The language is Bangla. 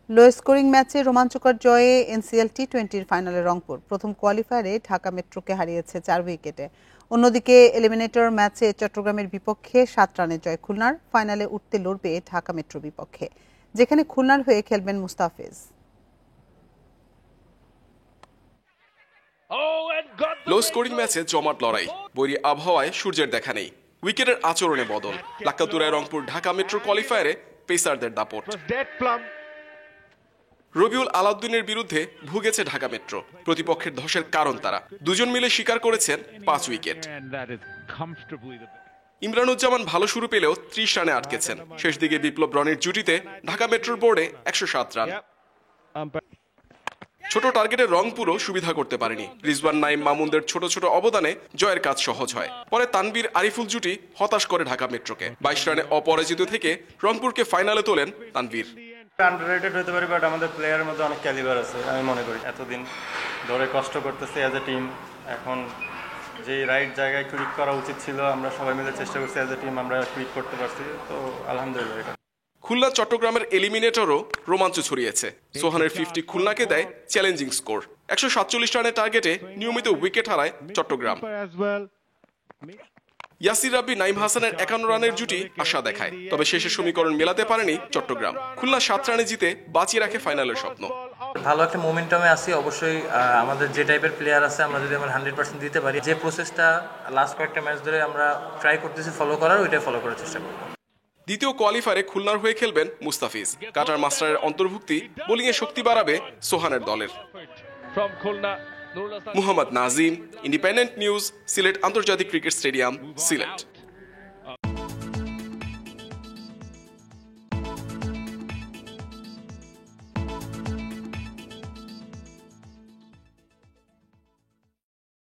লো স্কোরিং ম্যাচে রোমাঞ্চকর জয়ে এনসিএল টি20 ফাইনালে রংপুর। প্রথম কোয়ালিফায়ারে ঢাকা মেট্রোকে হারিয়েছে 4 উইকেটে। অন্যদিকে এলিমিনেটর ম্যাচে চট্টগ্রামের বিপক্ষে 7 রানের জয় খুলনার। ফাইনালে উঠতে লড়বে ঢাকা মেট্রো বিপক্ষে, যেখানে খুলনার হয়ে খেলবেন মুস্তাফিজ। লো স্কোরিং ম্যাচে জমাট লড়াই, বৈরী আবহাওয়ায় সূর্যের দেখা নেই, উইকেটের আচরণে বদল। লাক্কাতুরায় রংপুর ঢাকা মেট্রো কোয়ালিফায়ারে পেসারদের দাপট। রবিউল আলাউদ্দিনের বিরুদ্ধে ভুগেছে ঢাকা মেট্রো। প্রতিপক্ষের ধসের কারণ তারা দুজন মিলে শিকার করেছেন 5 উইকেট। ইমরানুজ্জামান ভালো শুরু পেলেও 30 রানে আটকেছেন। শেষ দিকে বিপ্লব রনির জুটিতে ঢাকা মেট্রোর বোর্ডে 107 রান। ছোট টার্গেটের রংপুরও সুবিধা করতে পারেনি। রিজওয়ান নাইম মামুনদের ছোট ছোট অবদানে জয়ের কাজ সহজ হয়। পরে তানবীর আরিফুল জুটি হতাশ করে ঢাকা মেট্রোকে। 22 রানে অপরাজিত থেকে রংপুরকে ফাইনালে তোলেন তানবীর। আন্ডাররেটেড হতে পারে, বাট আমাদের প্লেয়ারের মধ্যে অনেক ক্যালিবার আছে আমি মনে করি। এতদিন ধরে কষ্ট করতেছে অ্যাজ এ টিম, এখন যে রাইট জায়গায় ক্লিক করা উচিত ছিল আমরা সবাই মিলে চেষ্টা করছি অ্যাজ এ টিম, আমরা ক্লিক করতে পারছি, তো আলহামদুলিল্লাহ। এটা খুলনা চট্টগ্রামের এলিমিনেটরও রোমাঞ্চ ছড়িয়েছে। সোহানের 50 খুলনাকে দেয় চ্যালেঞ্জিং স্কোর। 147 রানের টার্গেটে নিয়মিত উইকেট হারায় চট্টগ্রাম। ইয়াসির রাব্বি নাইম হাসানের 51 রানের জুটি আশা দেখায়, তবে শেষের সমীকরণ মেলাতে পারেনি চট্টগ্রাম। খুলনা 7 রানে জিতে বাঁচিয়ে রাখে ফাইনালের স্বপ্ন। ভালো একটা মোমেন্টামে আছি। অবশ্যই আমাদের যে টাইপের প্লেয়ার আছে, আমরা যদি আমরা 100% দিতে পারি, যে প্রসেসটা লাস্ট কয়েকটা ম্যাচ ধরে আমরা ট্রাই করতেছি ফলো করার, ওইটাই ফলো করার চেষ্টা করব। দ্বিতীয় কোয়ালিফায়ারে খুলনার হয়ে খেলবেন মুস্তাফিজ। কাটার মাস্টারের অন্তর্ভুক্তি বোলিংয়ে শক্তি বাড়াবে সোহানের দলের। মুহাম্মদ নাজিম, ইন্ডিপেন্ডেন্ট নিউজ, সিলেট আন্তর্জাতিক ক্রিকেট স্টেডিয়াম, সিলেট।